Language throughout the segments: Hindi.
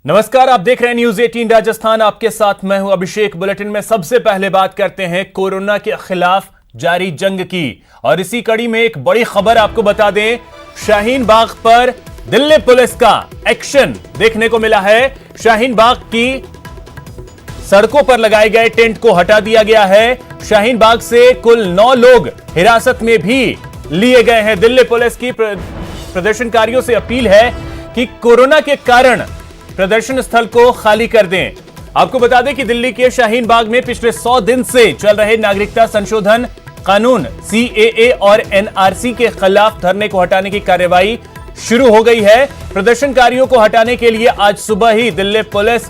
नमस्कार, आप देख रहे हैं न्यूज 18 राजस्थान। आपके साथ मैं हूं अभिषेक। बुलेटिन में सबसे पहले बात करते हैं कोरोना के खिलाफ जारी जंग की, और इसी कड़ी में एक बड़ी खबर आपको बता दें। शाहीन बाग पर दिल्ली पुलिस का एक्शन देखने को मिला है। शाहीन बाग की सड़कों पर लगाए गए टेंट को हटा दिया गया है। शाहीन बाग से कुल 9 लोग हिरासत में भी लिए गए हैं। दिल्ली पुलिस की प्रदर्शनकारियों से अपील है कि कोरोना के कारण प्रदर्शन स्थल को खाली कर दें। आपको बता दें कि दिल्ली के शाहीन बाग में पिछले 100 दिन से चल रहे नागरिकता संशोधन कानून CAA और NRC के खिलाफ धरने को हटाने की कार्रवाई शुरू हो गई है। प्रदर्शनकारियों को हटाने के लिए आज सुबह ही दिल्ली पुलिस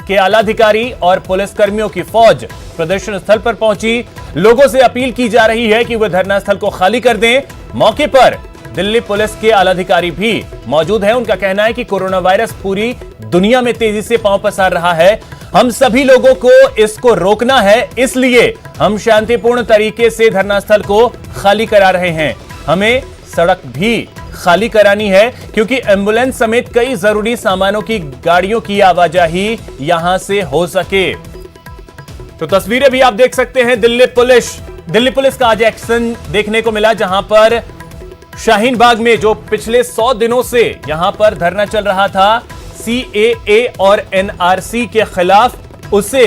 के आलाधिकारी और पुलिसकर्मियों की फौज प्रदर्शन स्थल पर पहुंची। लोगों से अपील की जा रही है कि वे धरना स्थल को खाली कर दें। मौके पर दिल्ली पुलिस के आलाधिकारी भी मौजूद हैं। उनका कहना है कि कोरोना वायरस पूरी दुनिया में तेजी से पांव पसार रहा है। हम सभी लोगों को इसको रोकना है, इसलिए हम शांतिपूर्ण तरीके से धरना स्थल को खाली करा रहे हैं। हमें सड़क भी खाली करानी है क्योंकि एम्बुलेंस समेत कई जरूरी सामानों की गाड़ियों की आवाजाही यहां से हो सके। तो तस्वीरें भी आप देख सकते हैं। दिल्ली पुलिस का आज एक्शन देखने को मिला, जहां पर शाहीन बाग में जो पिछले 100 दिनों से यहां पर धरना चल रहा था CAA और NRC के खिलाफ, उसे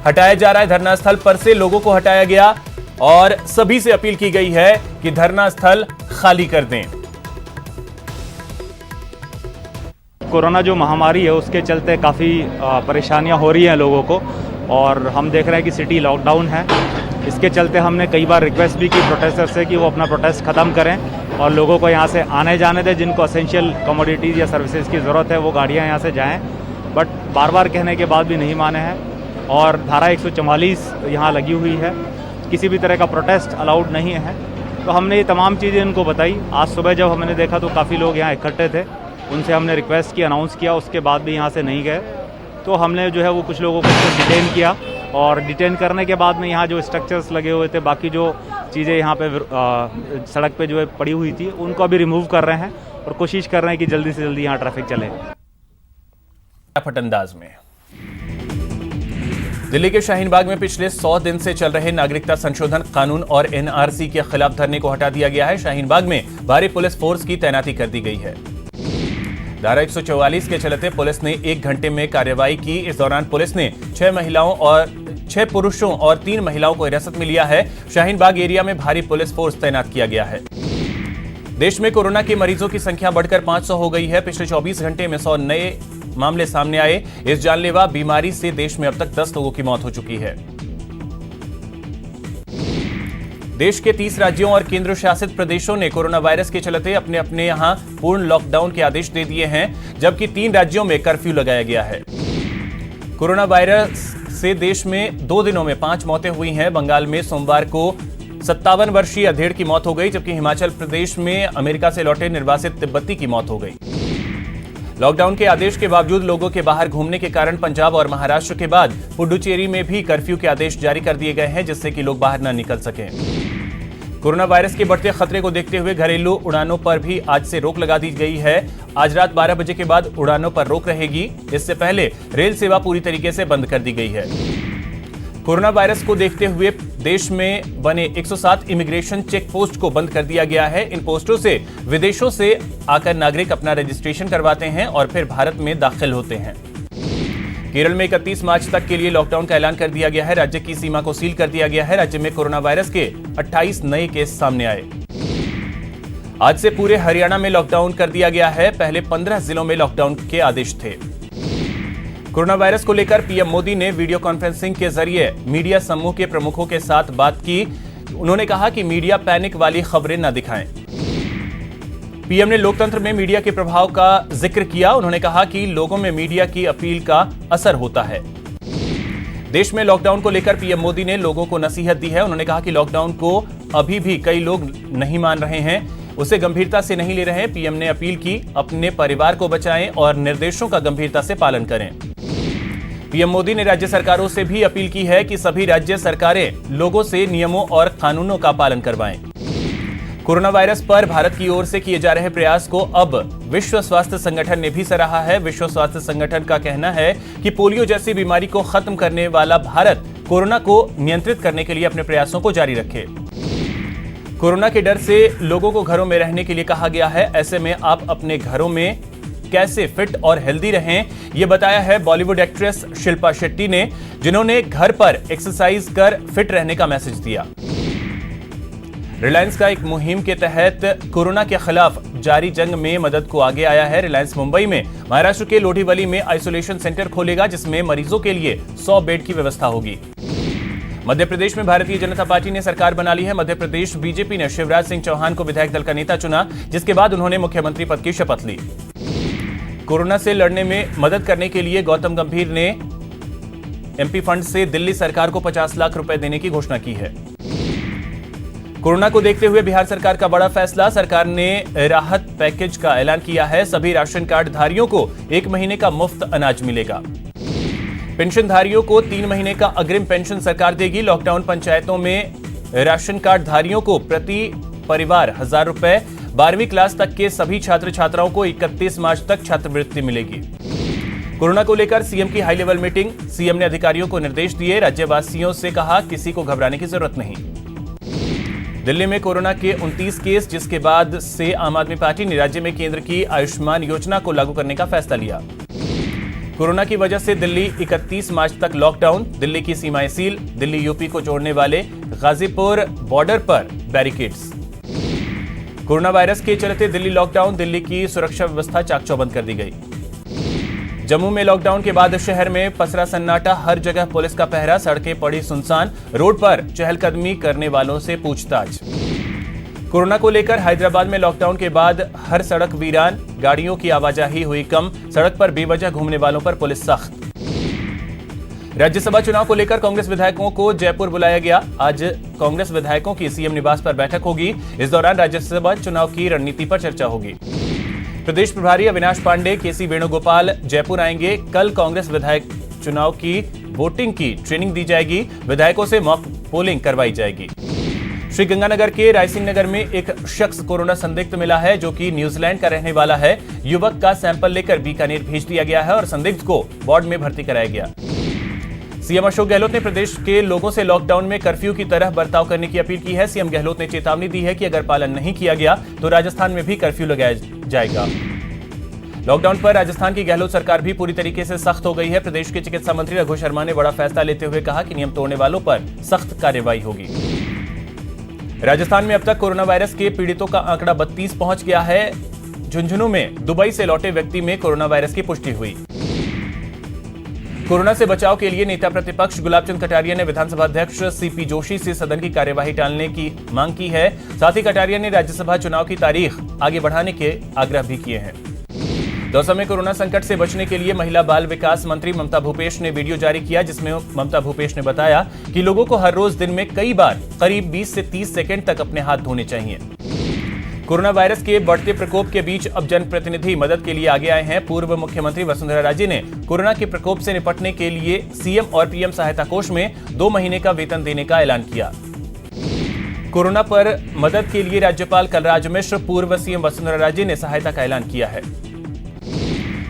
हटाया जा रहा है। धरना स्थल पर से लोगों को हटाया गया और सभी से अपील की गई है कि धरना स्थल खाली कर दें। कोरोना जो महामारी है उसके चलते काफ़ी परेशानियां हो रही हैं लोगों को, और हम देख रहे हैं कि सिटी लॉकडाउन है। इसके चलते हमने कई बार रिक्वेस्ट भी की प्रोटेस्टर से कि वो अपना प्रोटेस्ट ख़त्म करें और लोगों को यहाँ से आने जाने दें। जिनको असेंशियल कमोडिटीज़ या सर्विसेज की ज़रूरत है वो गाड़ियाँ यहाँ से जाएं, बट बार बार कहने के बाद भी नहीं माने हैं। और धारा 144 यहाँ लगी हुई है, किसी भी तरह का प्रोटेस्ट अलाउड नहीं है। तो हमने ये तमाम चीज़ें इनको बताई। आज सुबह जब हमने देखा तो काफ़ी लोग यहाँ इकट्ठे थे, उनसे हमने रिक्वेस्ट की, अनाउंस किया, उसके बाद भी यहाँ से नहीं गए। तो हमने जो है वो कुछ लोगों को डिटेन किया, और डिटेन करने के बाद में यहाँ जो स्ट्रक्चर्स लगे हुए थे, बाकी जो चीज़ें यहाँ पे सड़क पे जो है पड़ी हुई थी, उनको अभी रिमूव कर रहे हैं और कोशिश कर रहे हैं कि जल्दी से जल्दी यहाँ ट्रैफिक चले। अंदाज में दिल्ली के शाहीन बाग में पिछले 100 दिन से चल रहे नागरिकता संशोधन कानून और NRC के खिलाफ धरने को हटा दिया गया है। शाहीन बाग में भारी पुलिस फोर्स की तैनाती कर दी गई है। धारा 144 के चलते पुलिस ने 1 घंटे में कार्रवाई की। इस दौरान पुलिस ने 6 पुरुषों और 3 महिलाओं को हिरासत में लिया है। शाहीन बाग एरिया में भारी पुलिस फोर्स तैनात किया गया है। देश में कोरोना के मरीजों की संख्या बढ़कर 500 हो गई है। पिछले 24 घंटे में 100 नए मामले सामने आए। इस जानलेवा बीमारी से देश में अब तक 10 लोगों की मौत हो चुकी है। देश के 30 राज्यों और केंद्र शासित प्रदेशों ने कोरोना वायरस के चलते अपने अपने यहां पूर्ण लॉकडाउन के आदेश दे दिए हैं, जबकि 3 राज्यों में कर्फ्यू लगाया गया है। कोरोना वायरस से देश में 2 दिनों में 5 मौतें हुई हैं। बंगाल में सोमवार को 57 वर्षीय अधेड़ की मौत हो गई, जबकि हिमाचल प्रदेश में अमेरिका से लौटे निर्वासित तिब्बती की मौत हो गई। लॉकडाउन के आदेश के बावजूद लोगों के बाहर घूमने के कारण पंजाब और महाराष्ट्र के बाद पुडुचेरी में भी कर्फ्यू के आदेश जारी कर दिए गए हैं, जिससे कि लोग बाहर न निकल सकें। कोरोना वायरस के बढ़ते खतरे को देखते हुए घरेलू उड़ानों पर भी आज से रोक लगा दी गई है। आज रात 12 बजे के बाद उड़ानों पर रोक रहेगी। इससे पहले रेल सेवा पूरी तरीके से बंद कर दी गई है। कोरोना वायरस को देखते हुए देश में बने 107 इमिग्रेशन चेक पोस्ट को बंद कर दिया गया है। इन पोस्टों से विदेशों से आकर नागरिक अपना रजिस्ट्रेशन करवाते हैं और फिर भारत में दाखिल होते हैं। केरल में 31 मार्च तक के लिए लॉकडाउन का ऐलान कर दिया गया है। राज्य की सीमा को सील कर दिया गया है। राज्य में कोरोना वायरस के 28 नए केस सामने आए। आज से पूरे हरियाणा में लॉकडाउन कर दिया गया है। पहले 15 जिलों में लॉकडाउन के आदेश थे। कोरोना वायरस को लेकर पीएम मोदी ने वीडियो कॉन्फ्रेंसिंग के जरिए मीडिया समूह के प्रमुखों के साथ बात की। उन्होंने कहा कि मीडिया पैनिक वाली खबरें न दिखाएं। पीएम ने लोकतंत्र में मीडिया के प्रभाव का जिक्र किया। उन्होंने कहा कि लोगों में मीडिया की अपील का असर होता है। देश में लॉकडाउन को लेकर पीएम मोदी ने लोगों को नसीहत दी है। उन्होंने कहा कि लॉकडाउन को अभी भी कई लोग नहीं मान रहे हैं, उसे गंभीरता से नहीं ले रहे हैं। पीएम ने अपील की, अपने परिवार को बचाएं और निर्देशों का गंभीरता से पालन करें। पीएम मोदी ने राज्य सरकारों से भी अपील की है कि सभी राज्य सरकारें लोगों से नियमों और कानूनों का पालन करवाएं। कोरोना वायरस पर भारत की ओर से किए जा रहे प्रयास को अब विश्व स्वास्थ्य संगठन ने भी सराहा है। विश्व स्वास्थ्य संगठन का कहना है कि पोलियो जैसी बीमारी को खत्म करने वाला भारत कोरोना को नियंत्रित करने के लिए अपने प्रयासों को जारी रखे। कोरोना के डर से लोगों को घरों में रहने के लिए कहा गया है। ऐसे में आप अपने घरों में कैसे फिट और हेल्दी रहें, ये बताया है बॉलीवुड एक्ट्रेस शिल्पा शेट्टी ने, जिन्होंने घर पर एक्सरसाइज कर फिट रहने का मैसेज दिया। रिलायंस का एक मुहिम के तहत कोरोना के खिलाफ जारी जंग में मदद को आगे आया है। रिलायंस मुंबई में महाराष्ट्र के लोढीवली में आइसोलेशन सेंटर खोलेगा, जिसमें मरीजों के लिए 100 बेड की व्यवस्था होगी। मध्य प्रदेश में भारतीय जनता पार्टी ने सरकार बना ली है। मध्य प्रदेश बीजेपी ने शिवराज सिंह चौहान को विधायक दल का नेता चुना, जिसके बाद उन्होंने मुख्यमंत्री पद की शपथ ली। कोरोना से लड़ने में मदद करने के लिए गौतम गंभीर ने एमपी फंड से दिल्ली सरकार को 50 लाख रुपए देने की घोषणा की है। कोरोना को देखते हुए बिहार सरकार का बड़ा फैसला, सरकार ने राहत पैकेज का ऐलान किया है। सभी राशन कार्ड धारियों को 1 महीने का मुफ्त अनाज मिलेगा। पेंशनधारियों को 3 महीने का अग्रिम पेंशन सरकार देगी। लॉकडाउन पंचायतों में राशन कार्ड धारियों को प्रति परिवार 1000 रुपए। 12वीं क्लास तक के सभी छात्र छात्राओं को 31 मार्च तक छात्रवृत्ति मिलेगी। कोरोना को लेकर सीएम की हाई लेवल मीटिंग, सीएम ने अधिकारियों को निर्देश दिए। राज्यवासियों से कहा, किसी को घबराने की जरूरत नहीं। दिल्ली में कोरोना के 29 केस, जिसके बाद से आम आदमी पार्टी ने राज्य में केंद्र की आयुष्मान योजना को लागू करने का फैसला लिया। कोरोना की वजह से दिल्ली 31 मार्च तक लॉकडाउन, दिल्ली की सीमाएं सील, दिल्ली यूपी को जोड़ने वाले गाजीपुर बॉर्डर पर बैरिकेड्स। कोरोना वायरस के चलते दिल्ली लॉकडाउन, दिल्ली की सुरक्षा व्यवस्था चाक चौबंद कर दी गई। जम्मू में लॉकडाउन के बाद शहर में पसरा सन्नाटा, हर जगह पुलिस का पहरा, सड़कें पड़ी सुनसान, रोड पर चहलकदमी करने वालों से पूछताछ। कोरोना को लेकर हैदराबाद में लॉकडाउन के बाद हर सड़क वीरान, गाड़ियों की आवाजाही हुई कम, सड़क पर बेवजह घूमने वालों पर पुलिस सख्त। राज्यसभा चुनाव को लेकर कांग्रेस विधायकों को जयपुर बुलाया गया। आज कांग्रेस विधायकों की सीएम निवास पर बैठक होगी। इस दौरान राज्यसभा चुनाव की रणनीति पर चर्चा होगी। प्रदेश प्रभारी अविनाश पांडे, केसी वेणुगोपाल जयपुर आएंगे। कल कांग्रेस विधायक चुनाव की वोटिंग की ट्रेनिंग दी जाएगी। विधायकों से मॉक पोलिंग करवाई जाएगी। श्रीगंगानगर के रायसिंह नगर में एक शख्स कोरोना संदिग्ध मिला है, जो कि न्यूजीलैंड का रहने वाला है। युवक का सैंपल लेकर बीकानेर भेज दिया गया है और संदिग्ध को वार्ड में भर्ती कराया गया। सीएम अशोक गहलोत ने प्रदेश के लोगों से लॉकडाउन में कर्फ्यू की तरह बर्ताव करने की अपील की है। सीएम गहलोत ने चेतावनी दी है कि अगर पालन नहीं किया गया तो राजस्थान में भी कर्फ्यू लगाया जाएगा। लॉकडाउन पर राजस्थान की गहलोत सरकार भी पूरी तरीके से सख्त हो गई है। प्रदेश के चिकित्सा मंत्री रघु शर्मा ने बड़ा फैसला लेते हुए कहा कि नियम तोड़ने वालों पर सख्त कार्रवाई होगी। राजस्थान में अब तक कोरोना वायरस के पीड़ितों का आंकड़ा 32 पहुंच गया है। झुंझुनू में दुबई से लौटे व्यक्ति में कोरोना वायरस की पुष्टि हुई। कोरोना से बचाव के लिए नेता प्रतिपक्ष गुलाब चंद कटारिया ने विधानसभा अध्यक्ष सीपी जोशी से सदन की कार्यवाही टालने की मांग की है। साथ ही कटारिया ने राज्यसभा चुनाव की तारीख आगे बढ़ाने के आग्रह भी किए हैं। दौसा में कोरोना संकट से बचने के लिए महिला बाल विकास मंत्री ममता भूपेश ने वीडियो जारी किया, जिसमें ममता भूपेश ने बताया कि लोगों को हर रोज दिन में कई बार करीब 20 से 30 सेकंड तक अपने हाथ धोने चाहिए। कोरोना वायरस के बढ़ते प्रकोप के बीच अब जनप्रतिनिधि मदद के लिए आगे आए हैं। पूर्व मुख्यमंत्री वसुंधरा राजे ने कोरोना के प्रकोप से निपटने के लिए सीएम और पीएम सहायता कोष में 2 महीने का वेतन देने का ऐलान किया। कोरोना पर मदद के लिए राज्यपाल कलराज मिश्र, पूर्व सीएम वसुंधरा राजे ने सहायता का ऐलान किया है।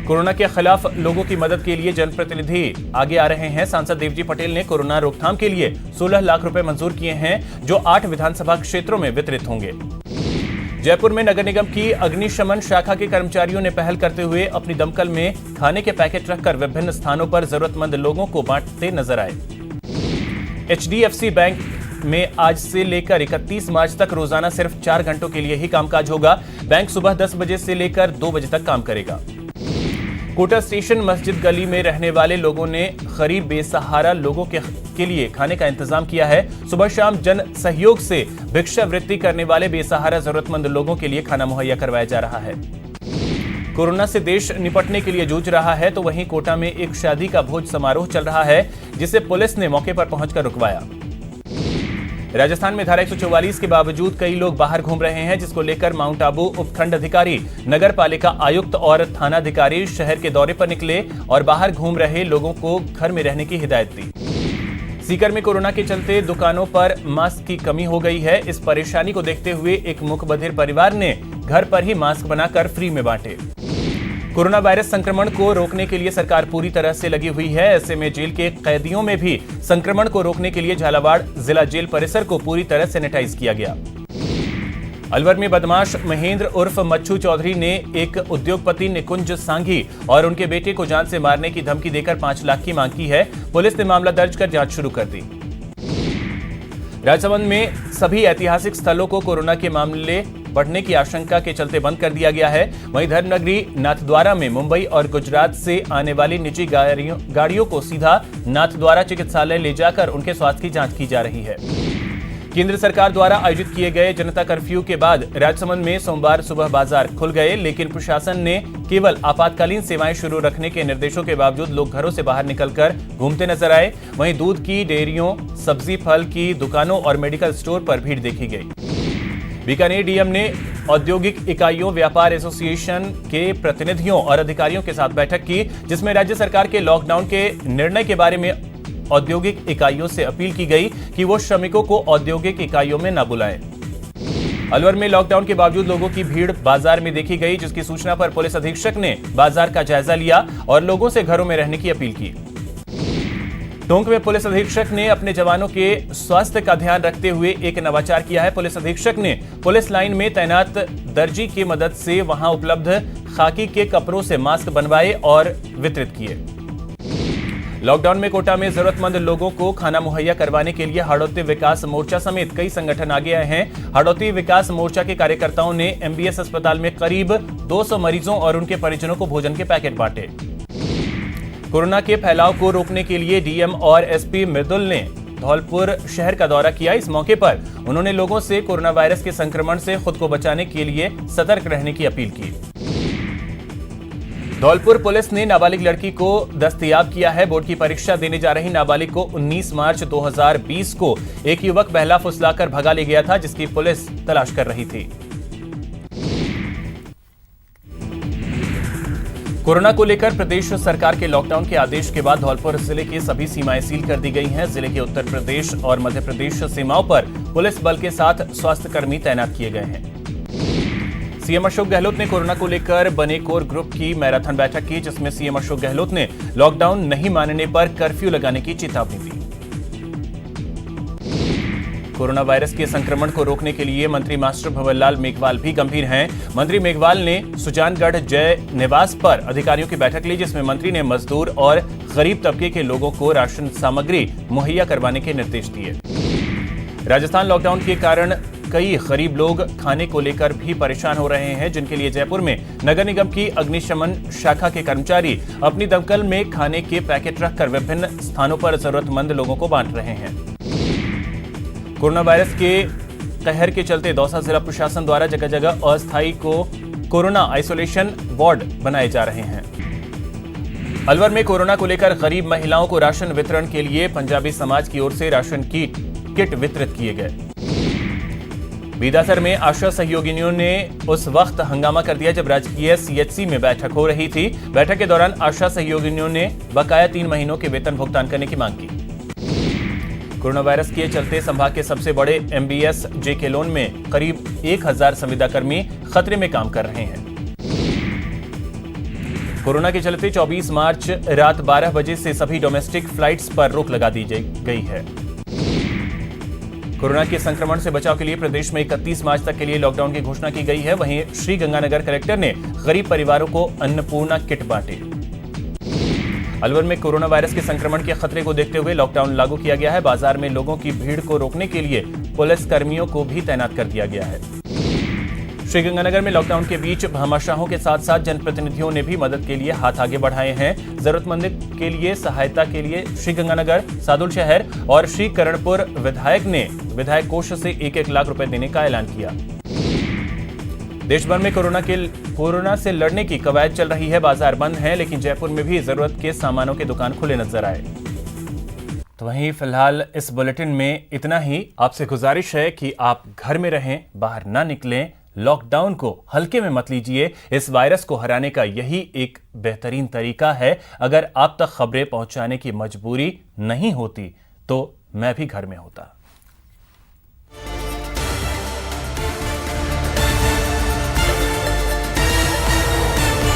कोरोना के खिलाफ लोगों की मदद के लिए जनप्रतिनिधि आगे आ रहे हैं। सांसद देवजी पटेल ने कोरोना रोकथाम के लिए 16 लाख रुपए मंजूर किए हैं, जो 8 विधानसभा क्षेत्रों में वितरित होंगे। जयपुर में नगर निगम की अग्निशमन शाखा के कर्मचारियों ने पहल करते हुए अपनी दमकल में खाने के पैकेट रखकर विभिन्न स्थानों पर जरूरतमंद लोगों को बांटते नजर आए। HDFC बैंक में आज से लेकर 31 मार्च तक रोजाना सिर्फ 4 घंटों के लिए ही कामकाज होगा। बैंक सुबह 10 बजे से लेकर 2 बजे तक काम करेगा। कोटा स्टेशन मस्जिद गली में रहने वाले लोगों ने गरीब बेसहारा लोगों के लिए खाने का इंतजाम किया है। सुबह शाम जन सहयोग से भिक्षावृत्ति करने वाले बेसहारा जरूरतमंद लोगों के लिए खाना मुहैया करवाया जा रहा है। कोरोना से देश निपटने के लिए जूझ रहा है, तो वहीं कोटा में एक शादी का भोज समारोह चल रहा है, जिसे पुलिस ने मौके पर पहुंचकर रुकवाया। राजस्थान में धारा 144 के बावजूद कई लोग बाहर घूम रहे हैं, जिसको लेकर माउंट आबू उपखंड अधिकारी, नगर पालिका आयुक्त और थानाधिकारी शहर के दौरे पर निकले और बाहर घूम रहे लोगों को घर में रहने की हिदायत दी। सीकर में कोरोना के चलते दुकानों पर मास्क की कमी हो गई है। इस परेशानी को देखते हुए एक मुकबधिर परिवार ने घर पर ही मास्क बनाकर फ्री में बांटे। कोरोना वायरस संक्रमण को रोकने के लिए सरकार पूरी तरह से लगी हुई है। ऐसे में जेल के कैदियों में भी संक्रमण को रोकने के लिए झालावाड़ जिला जेल परिसर को पूरी तरह सैनिटाइज किया गया। अलवर में बदमाश महेंद्र उर्फ मच्छू चौधरी ने एक उद्योगपति निकुंज सांघी और उनके बेटे को जान से मारने की धमकी देकर 5 लाख की मांग की है। पुलिस ने मामला दर्ज कर जांच शुरू कर दी। राजसमंद में सभी ऐतिहासिक स्थलों को कोरोना के मामले बढ़ने की आशंका के चलते बंद कर दिया गया है। वहीं धर्मनगरी नाथद्वारा में मुंबई और गुजरात से आने वाली निजी गाड़ियों को सीधा नाथद्वारा चिकित्सालय ले जाकर उनके स्वास्थ्य की जांच की जा रही है। केंद्र सरकार द्वारा आयोजित किए गए जनता कर्फ्यू के बाद राजसमंद में सोमवार सुबह बाजार खुल गए, लेकिन प्रशासन ने केवल आपातकालीन सेवाएं शुरू रखने के निर्देशों के बावजूद लोग घरों से बाहर निकलकर घूमते नजर आए। वहीं दूध की डेयरियों, सब्जी फल की दुकानों और मेडिकल स्टोर पर भीड़ देखी गई। बीकानेर डीएम ने औद्योगिक इकाइयों व्यापार एसोसिएशन के प्रतिनिधियों और अधिकारियों के साथ बैठक की, जिसमें राज्य सरकार के लॉकडाउन के निर्णय के बारे में औद्योगिक इकाइयों से अपील की गई कि वो श्रमिकों को औद्योगिक इकाइयों में न बुलाएं। अलवर में लॉकडाउन के बावजूद लोगों की भीड़ बाजार में देखी गई, जिसकी सूचना पर पुलिस अधीक्षक ने बाजार का जायजा लिया और लोगों से घरों में रहने की अपील की। टोंक में पुलिस अधीक्षक ने अपने जवानों के स्वास्थ्य का ध्यान रखते हुए एक नवाचार किया है। पुलिस अधीक्षक ने पुलिस लाइन में तैनात दर्जी की मदद से वहां उपलब्ध खाकी के कपड़ों से मास्क बनवाए और वितरित किए। लॉकडाउन में कोटा में जरूरतमंद लोगों को खाना मुहैया करवाने के लिए हाड़ौती विकास मोर्चा समेत कई संगठन आगे आए हैं। हाड़ौती विकास मोर्चा के कार्यकर्ताओं ने एमबीएस अस्पताल में करीब 200 मरीजों और उनके परिजनों को भोजन के पैकेट बांटे। कोरोना के फैलाव को रोकने के लिए डीएम और एसपी मृदुल ने धौलपुर शहर का दौरा किया। इस मौके पर उन्होंने लोगों से कोरोना वायरस के संक्रमण से खुद को बचाने के लिए सतर्क रहने की अपील की। धौलपुर पुलिस ने नाबालिग लड़की को दस्तयाब किया है। बोर्ड की परीक्षा देने जा रही नाबालिग को 19 मार्च 2020 को एक युवक बहला फुसलाकर भगा ले गया था, जिसकी पुलिस तलाश कर रही थी। कोरोना को लेकर प्रदेश सरकार के लॉकडाउन के आदेश के बाद धौलपुर जिले की सभी सीमाएं सील कर दी गई हैं। जिले के उत्तर प्रदेश और मध्य प्रदेश सीमाओं पर पुलिस बल के साथ स्वास्थ्य कर्मी तैनात किए गए हैं। सीएम अशोक गहलोत ने कोरोना को लेकर बने कोर ग्रुप की मैराथन बैठक की, जिसमें सीएम अशोक गहलोत ने लॉकडाउन नहीं मानने पर कर्फ्यू लगाने की चेतावनी दी। कोरोना वायरस के संक्रमण को रोकने के लिए मंत्री मास्टर भंवरलाल मेघवाल भी गंभीर हैं। मंत्री मेघवाल ने सुजानगढ़ जय निवास पर अधिकारियों की बैठक ली, जिसमें मंत्री ने मजदूर और गरीब तबके के लोगों को राशन सामग्री मुहैया करवाने के निर्देश दिए। राजस्थान लॉकडाउन के कारण कई गरीब लोग खाने को लेकर भी परेशान हो रहे हैं, जिनके लिए जयपुर में नगर निगम की अग्निशमन शाखा के कर्मचारी अपनी दमकल में खाने के पैकेट रखकर विभिन्न स्थानों पर जरूरतमंद लोगों को बांट रहे हैं। कोरोना वायरस के कहर के चलते दौसा जिला प्रशासन द्वारा जगह जगह अस्थायी कोरोना आइसोलेशन वार्ड बनाए जा रहे हैं। अलवर में कोरोना को लेकर गरीब महिलाओं को राशन वितरण के लिए पंजाबी समाज की ओर से राशन किट वितरित किए गए। बीदासर में आशा सहयोगिनियों ने उस वक्त हंगामा कर दिया जब राजकीय सीएचसी में बैठक हो रही थी। बैठक के दौरान आशा सहयोगिनियों ने बकाया 3 महीनों के वेतन भुगतान करने की मांग की। कोरोना वायरस के चलते संभाग के सबसे बड़े एमबीएस जेके लोन में करीब 1000 संविदा कर्मी खतरे में काम कर रहे हैं। कोरोना के चलते 24 मार्च रात 12 बजे से सभी डोमेस्टिक फ्लाइट्स पर रोक लगा दी गई है। कोरोना के संक्रमण से बचाव के लिए प्रदेश में 31 मार्च तक के लिए लॉकडाउन की घोषणा की गई है। वहीं श्री गंगानगर कलेक्टर ने गरीब परिवारों को अन्नपूर्णा किट बांटे। अलवर में कोरोना वायरस के संक्रमण के खतरे को देखते हुए लॉकडाउन लागू किया गया है। बाजार में लोगों की भीड़ को रोकने के लिए पुलिस कर्मियों को भी तैनात कर दिया गया है। श्रीगंगानगर में लॉकडाउन के बीच भामाशाहों के साथ साथ जनप्रतिनिधियों ने भी मदद के लिए हाथ आगे बढ़ाए हैं। जरूरतमंद के लिए सहायता के लिए श्रीगंगानगर, सादुल शहर और श्री करणपुर विधायक ने विधायक कोष से 1-1 लाख रुपए देने का ऐलान किया। देश भर में कोरोना से लड़ने की कवायद चल रही है। बाजार बंद हैं, लेकिन जयपुर में भी जरूरत के सामानों के दुकान खुले नजर आए। तो वहीं फिलहाल इस बुलेटिन में इतना ही। आपसे गुजारिश है कि आप घर में रहें, बाहर ना निकलें, लॉकडाउन को हल्के में मत लीजिए। इस वायरस को हराने का यही एक बेहतरीन तरीका है। अगर आप तक खबरें पहुंचाने की मजबूरी नहीं होती तो मैं भी घर में होता।